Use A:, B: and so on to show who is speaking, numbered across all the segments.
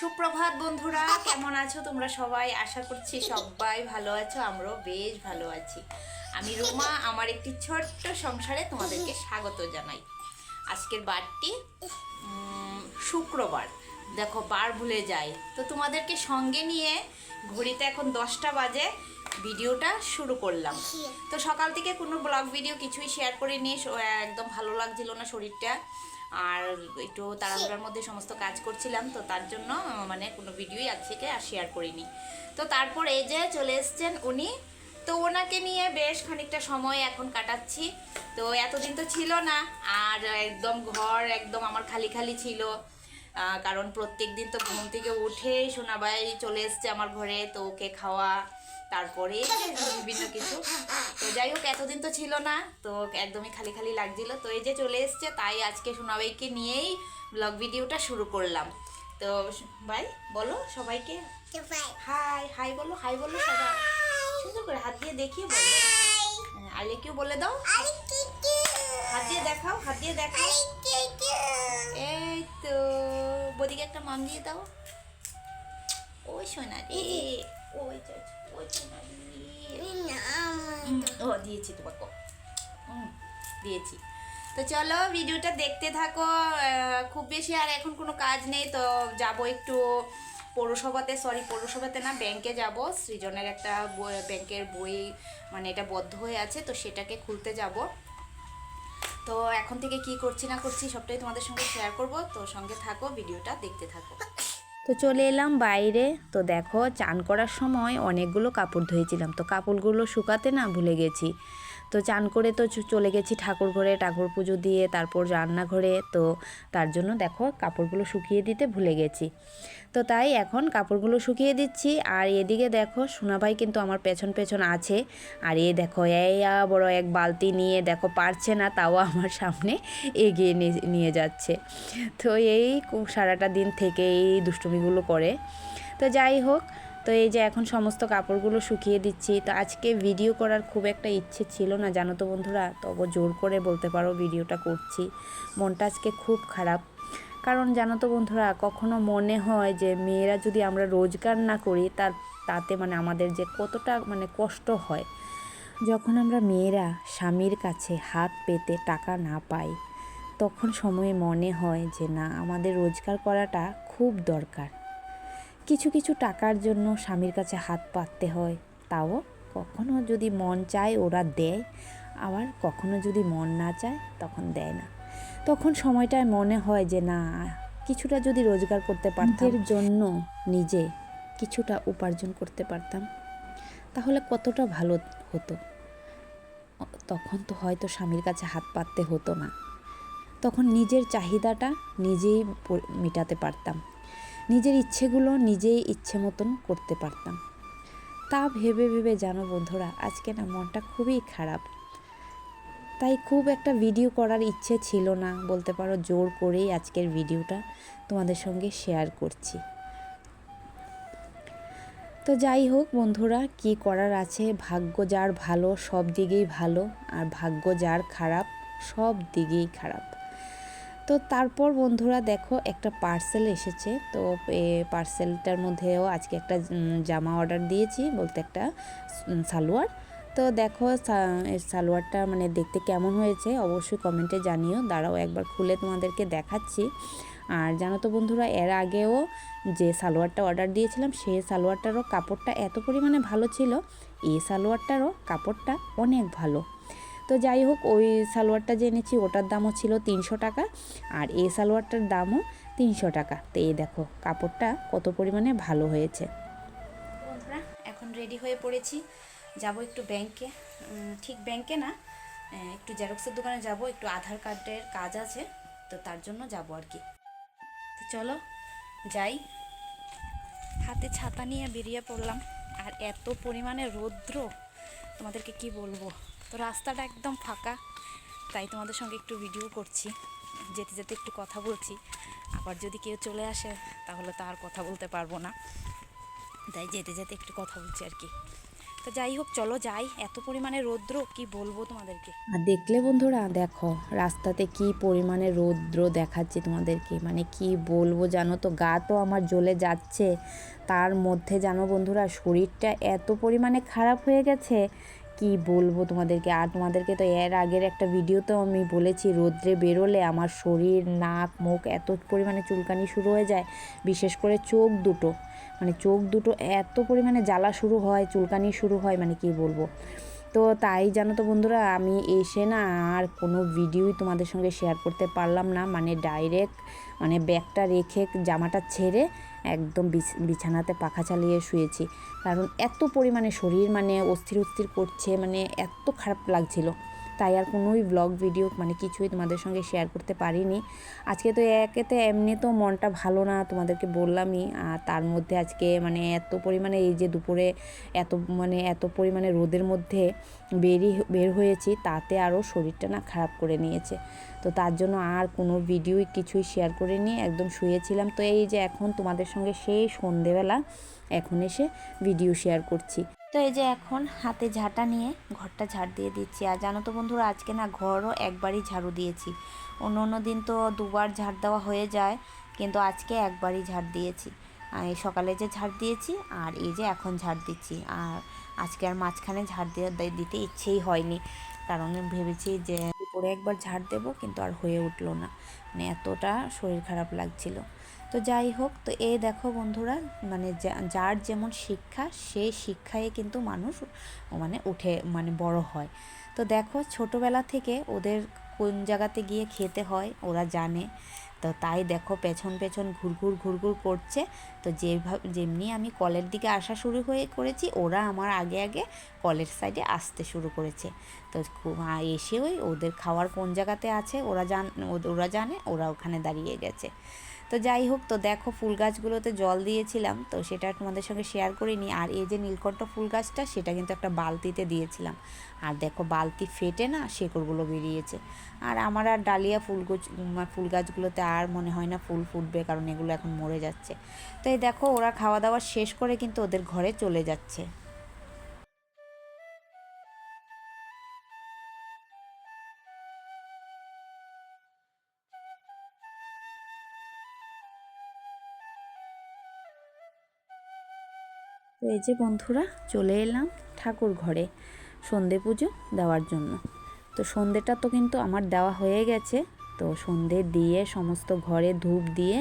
A: সুপ্রভাত বন্ধুরা, কেমন আছো তোমরা সবাই? আশা করছি সবাই ভালো আছো, আমরাও বেশ ভালো আছি। আমি রুমা, আমার একটি ছোট্ট সংসারে তোমাদেরকে স্বাগত জানাই। আজকের বারটি শুক্রবার। দেখো, বার ভুলে যাই, তো তোমাদেরকে সঙ্গে নিয়ে ঘড়িতে এখন 10টা বাজে ভিডিওটা শুরু করলাম। তো সকাল থেকে কোনো ব্লগ ভিডিও কিছুই শেয়ার করিনি, একদম ভালো লাগছিল না শরীরটা, আর একটু তাড়াহুড়ার মধ্যে সমস্ত কাজ করছিলাম, তো তার জন্য মানে কোনো ভিডিওই আজকে আর শেয়ার করিনি। তো তারপর এই যে চলে এসছেন উনি, তো ওনাকে নিয়ে বেশ খানিকটা সময় এখন কাটাচ্ছি। তো এতদিন তো ছিল না, আর একদম ঘর একদম আমার খালি খালি ছিল, কারণ প্রত্যেক দিন তো ঘুম থেকে উঠেই সোনাবাই চলে এসছে আমার ঘরে, তো ওকে খাওয়া, তারপরে বিভিন্ন কিছু। তো যাই হোক, এতদিন তো ছিল না, তো একদমই খালি খালি লাগছিল। তো এই যে চলে এসছে, তাই আজকে সোনাবাইকে নিয়েই ব্লগ ভিডিওটা শুরু করলাম। তো ভাই বলো সবাইকে হাই হাই বলো, হাই বলো সবাই, সুন্দর করে হাত দিয়ে দেখিয়ে বলো, আই লাইক ইউ বলে দাও, হাত দিয়ে দেখাও, হাত দিয়ে দেখাও। এই তো বদিকে একটা মাম দিয়ে দাও। ওই সোনা রে, ওই ওই সোনা ও দিয়েছি তোমাকে, দিয়েছি। তো চলো ভিডিওটা দেখতে থাকো। খুব বেশি আর এখন কোনো কাজ নেই, তো যাব একটু পৌরসভাতে না, ব্যাংকে যাব। সৃজনের একটা ব্যাংকের বই মানে এটা বদ্ধ হয়ে আছে, তো সেটাকে খুলতে যাব। তো এখন থেকে কি করছি না করছি সবটাই তোমাদের সঙ্গে শেয়ার করব, তো সঙ্গে থাকো, ভিডিওটা দেখতে থাকো। তো চলে এলাম বাইরে। তো দেখো, চান করার সময় অনেকগুলো কাপড় ধুয়েছিলাম, তো কাপড়গুলো শুকাতে না ভুলে গেছি। তো চান করে তো চলে গেছি ঠাকুর ঘরে, ঠাকুর পুজো দিয়ে তারপর রান্নাঘরে, তো তার জন্য দেখো কাপড়গুলো শুকিয়ে দিতে ভুলে গেছি। তো তাই এখন কাপড়গুলো শুকিয়ে দিচ্ছি। আর এদিকে দেখো সোনাভাই কিন্তু আমার পেছন পেছন আছে, আর এ দেখো এই বড় এক বালতি নিয়ে দেখো পারছে না, তাও আমার সামনে এগিয়ে নিয়ে যাচ্ছে। তো এই সারাটা দিন থেকে এই দুষ্টুমিগুলো করে। তো যাই হোক, তো এই যে এখন সমস্ত কাপড়গুলো শুকিয়ে দিচ্ছি। তো আজকে ভিডিও করার খুব একটা ইচ্ছে ছিল না, জানো তো বন্ধুরা, তবু জোর করে বলতে পারো ভিডিওটা করছি। মনটা আজকে খুব খারাপ, কারণ জানো তো বন্ধুরা, কখনো মনে হয় যে মেয়েরা যদি আমরা রোজগার না করি তাতে মানে আমাদের যে কতটা মানে কষ্ট হয়। যখন আমরা মেয়েরা স্বামীর কাছে হাত পেতে টাকা না পাই, তখন সময়ে মনে হয় যে না, আমাদের রোজগার করাটা খুব দরকার। কিছু কিছু টাকার জন্য স্বামীর কাছে হাত পাততে হয়, তাও কখনো যদি মন চায় ওরা দেয়, আবার কখনো যদি মন না চায় তখন দেয় না। তখন সময়টায় মনে হয় যে না, কিছুটা যদি রোজগার করতে পারতাম, এর জন্য নিজে কিছুটা উপার্জন করতে পারতাম, তাহলে কতটা ভালো হতো। তখন তো হয়তো স্বামীর কাছে হাত পাততে হতো না, তখন নিজের চাহিদাটা নিজেই মেটাতে পারতাম, নিজের ইচ্ছেগুলো নিজেই ইচ্ছে মতন করতে পারতাম। তা ভেবে ভেবে জানো বন্ধুরা, আজকে না মনটা খুবই খারাপ। তাই খুব একটা ভিডিও করার ইচ্ছে ছিল না, বলতে পারো জোর করেই আজকের ভিডিওটা তোমাদের সঙ্গে শেয়ার করছি। তো যাই হোক বন্ধুরা, কি করার আছে, ভাগ্য যার ভালো সব দিকেই ভালো, আর ভাগ্য যার খারাপ সব দিকেই খারাপ। তো তারপর বন্ধুরা দেখো, একটা পার্সেল এসেছে। তো পার্সেলটার মধ্যেও আজকে একটা জামা অর্ডার দিয়েছি, বলতে একটা সালোয়ার। তো দেখো সালোয়ারটা মানে দেখতে কেমন হয়েছে অবশ্যই কমেন্টে জানিও। দাঁড়াও একবার খুলে তোমাদেরকে দেখাচ্ছি। আর জানো তো বন্ধুরা, এর আগেও যে সালোয়ারটা অর্ডার দিয়েছিলাম, সেই সালোয়ারটারও কাপড়টা এত পরিমাণে ভালো ছিল, এই সালোয়ারটারও কাপড়টা অনেক ভালো। তো যাই হোক, ওই সালোয়ারটা যে এনেছি ওটার দামও ছিল 300 টাকা, আর এই সালোয়ারটার দামও 300 টাকা। তো এই দেখো কাপড়টা কত পরিমাণে ভালো হয়েছে। বন্ধুরা এখন রেডি হয়ে পড়েছি, যাব একটু ব্যাংকে, ঠিক ব্যাংকে না, একটু জেরক্সের দোকানে যাব, একটু আধার কার্ডের কাজ আছে, তো তার জন্য যাব আর কি। তো চলো যাই। হাতে ছাতা নিয়ে বেরিয়ে পড়লাম, আর এত পরিমাণে রৌদ্র তোমাদেরকে কি বলবো। তো রাস্তাটা একদম ফাঁকা, তাই তোমাদের সঙ্গে একটু ভিডিও করছি, যেতে যেতে একটু কথা বলছি। আবার যদি কেউ চলে আসে তাহলে তো আর কথা বলতে পারবো না, তাই যেতে যেতে একটু কথা বলছি আর কি। তো যাই হোক, চলো যাই। এত পরিমাণে রৌদ্র কি বলবো তোমাদেরকে।
B: আর দেখলে বন্ধুরা দেখো রাস্তাতে কি পরিমাণে রৌদ্র দেখাচ্ছে তোমাদেরকে, মানে কি বলবো জানো তো, গা তো আমার জ্বলে যাচ্ছে, তার মধ্যে জানো বন্ধুরা শরীরটা এত পরিমাণে খারাপ হয়ে গেছে কি বলবো তোমাদেরকে। আর তোমাদেরকে তো এর আগের একটা ভিডিওতেও আমি বলেছি, রৌদ্রে বেরোলে আমার শরীর, নাক, মুখ এত পরিমাণে চুলকানি শুরু হয়ে যায়, বিশেষ করে চোখ দুটো, মানে চোখ দুটো এত পরিমাণে জ্বালা শুরু হয়, চুলকানি শুরু হয়, মানে কি বলবো। তো তাই জানো তো বন্ধুরা, আমি এসে না আর কোনো ভিডিওই তোমাদের সঙ্গে শেয়ার করতে পারলাম না, মানে ডাইরেক্ট মানে ব্যাগটা রেখে জামাটা ছেড়ে একদম বিছানাতে পাখা চালিয়ে শুয়েছি, কারণ এত পরিমাণে শরীর মানে অস্থির অস্থির করছে, মানে এত খারাপ লাগছিল। তাই আর কোনোই ব্লগ ভিডিও মানে কিছুই তোমাদের সঙ্গে শেয়ার করতে পারিনি। আজকে তো একেতে এমনি তো মনটা ভালো না, তোমাদেরকে বললামই, আর তার মধ্যে আজকে মানে এত পরিমাণে এই যে দুপুরে এত পরিমাণে রোদের মধ্যে বের হয়েছি, তাতে আরও শরীরটা না খারাপ করে নিয়েছে। তো তার জন্য আর কোনো ভিডিওই কিছুই শেয়ার করে নিয়ে একদম শুয়েছিলাম। তো এই যে এখন তোমাদের সঙ্গে সেই সন্ধেবেলা এখন এসে ভিডিও শেয়ার করছি।
A: তো এই যে এখন হাতে ঝাঁটা নিয়ে ঘরটা ঝাড় দিয়ে দিচ্ছি। আর জানো তো বন্ধুরা, আজকে না ঘরও একবারই ঝাড়ু দিয়েছি। অন্য দিন তো দুবার ঝাড় দেওয়া হয়ে যায়, কিন্তু আজকে একবারই ঝাড় দিয়েছি। এই সকালে যে ঝাড় দিয়েছি আর এই যে এখন ঝাড় দিচ্ছি। আর আজকে আর মাঝখানে ঝাড় দিতে ইচ্ছেই হয়নি, কারণ ভেবেছি যে দুপুরে একবার ঝাড় দেবো, কিন্তু আর হয়ে উঠলো না, মানে এতটা শরীর খারাপ লাগছিল। তো যাই হোক, তো এই দেখো বন্ধুরা, মানে যার যেমন শিক্ষা সেই শিক্ষায় কিন্তু মানুষ মানে উঠে মানে বড় হয়। তো দেখো ছোটোবেলা থেকে ওদের কোন জায়গাতে গিয়ে খেতে হয় ওরা জানে। তো তাই দেখো পেছন পেছন ঘুরঘুর করছে। তো যেমনি আমি কলের দিকে আসা শুরু করেছি, ওরা আমার আগে আগে কলের সাইডে আসতে শুরু করেছে। তো এসে ওদের খাওয়ার কোন জায়গাতে আছে ওরা জানে, ওরা ওখানে দাঁড়িয়ে গেছে। তো যাই হোক, তো দেখো ফুল গাছগুলোতে জল দিয়েছিলাম, তো সেটা তোমাদের সঙ্গে শেয়ার করিনি। আর এই যে নীলকণ্ঠ ফুল গাছটা, সেটা কিন্তু একটা বালতিতে দিয়েছিলাম, আর দেখো বালতি ফেটে না শেকড়গুলো বেরিয়েছে। আর আমার আর ডালিয়া ফুল গাছগুলোতে আর মনে হয় না ফুল ফুটবে, কারণ এগুলো এখন মরে যাচ্ছে। তো এই দেখো ওরা খাওয়া দাওয়া শেষ করে কিন্তু ওদের ঘরে চলে যাচ্ছে।
B: তো এই যে বন্ধুরা চলে এলাম ঠাকুর ঘরে সন্ধে পুজো দেওয়ার জন্য। তো সন্ধেটা তো কিন্তু আমার দেওয়া হয়ে গেছে। তো সন্ধে দিয়ে সমস্ত ঘরে ধূপ দিয়ে,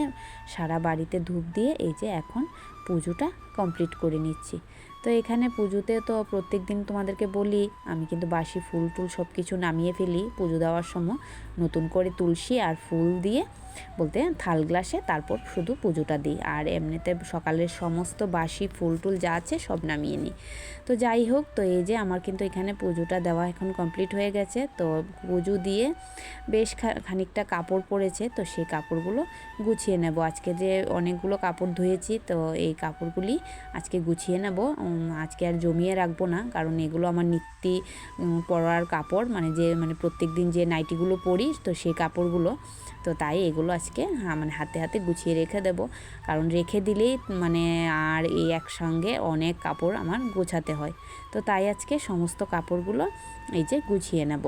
B: সারা বাড়িতে ধূপ দিয়ে এই যে এখন পুজোটা কমপ্লিট করে নিচ্ছি। তো এখানে পুজোতে তো প্রত্যেক দিন তোমাদেরকে বলি, আমি কিন্তু বাসি ফুল টুল সব কিছু নামিয়ে ফেলি পুজো দেওয়ার সময়, নতুন করে তুলসী আর ফুল দিয়ে বলতে থাল গ্লাসে, তারপর শুধু পুজোটা দিই। আর এমনিতে সকালের সমস্ত বাসি ফুল টুল যা আছে সব নামিয়ে নিই। তো যাই হোক, তো এই যে আমার কিন্তু এখানে পুজোটা দেওয়া এখন কমপ্লিট হয়ে গেছে। তো পুজো দিয়ে বেশ খানিকটা কাপড় পড়েছে, তো সেই কাপড়গুলো গুছিয়ে নেব। আজকে যে অনেকগুলো কাপড় ধুয়েছি, তো এই কাপড়গুলি আজকে গুছিয়ে নেব। আজকে আর জমিয়ে রাখবো না, কারণ এগুলো আমার নিত্যি পরার কাপড়, মানে প্রত্যেক দিন যে নাইটিগুলো পরি, তো সেই কাপড়গুলো। তো তাই এগুলো আজকে মানে হাতে হাতে গুছিয়ে রেখে দেব, কারণ রেখে দিলেই মানে আর এই একসঙ্গে অনেক কাপড় আমার গোছাতে হয়। তো তাই আজকে সমস্ত কাপড়গুলো এই যে গুছিয়ে নেব।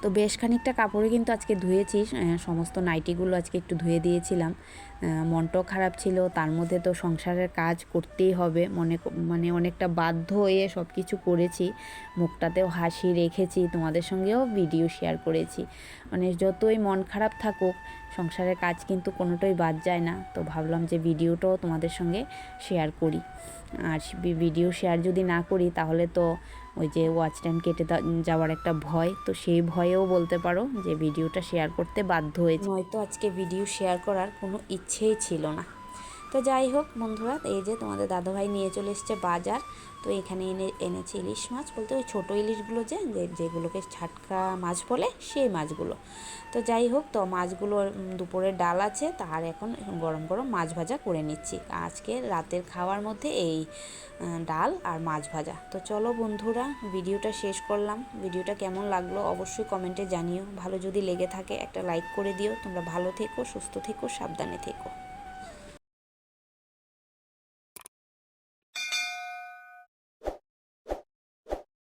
B: তো বেশ খানিকটা কাপড়ে কিন্তু আজকে ধুয়েছি, সমস্ত নাইটিগুলো আজকে একটু ধুয়ে দিয়েছিলাম। মনটাও খারাপ ছিল, তার মধ্যে তো সংসারের কাজ করতেই হবে, মানে অনেকটা বাধ্য হয়ে সব কিছু করেছি। মুখটাতেও হাসি রেখেছি, তোমাদের সঙ্গেও ভিডিও শেয়ার করেছি। মানে যতই মন খারাপ থাকুক, সংসারের কাজ কিন্তু কোনোটাই বাদ যায় না। তো ভাবলাম যে ভিডিওটাও তোমাদের সঙ্গে শেয়ার করি। আর ভিডিও শেয়ার যদি না করি, তাহলে তো ওই যে ওয়াচ টাইম কেটে যাওয়ার একটা ভয়, তো সেই ভয়েও বলতে পারো যে ভিডিওটা শেয়ার করতে বাধ্য হয়েছে, নয়তো আজকে ভিডিও শেয়ার করার কোনো ইচ্ছেই ছিল না। তো যাই হোক বন্ধুরা, এই যে তোমাদের দাদাভাই নিয়ে চলে এসছে বাজার। তো এখানে এনেছে ইলিশ মাছ, বলতে ওই ছোটো ইলিশগুলো যেগুলোকে ছাটকা মাছ বলে, সেই মাছগুলো। তো যাই হোক, তো মাছগুলো দুপুরের ডাল আছে, তার এখন গরম গরম মাছ ভাজা করে নিচ্ছি। আজকে রাতের খাওয়ার মধ্যে এই ডাল আর মাছ ভাজা। তো চলো বন্ধুরা, ভিডিওটা শেষ করলাম। ভিডিওটা কেমন লাগলো অবশ্যই কমেন্টে জানিও। ভালো যদি লেগে থাকে একটা লাইক করে দিও। তোমরা ভালো থেকো, সুস্থ থেকো, সাবধানে থেকো।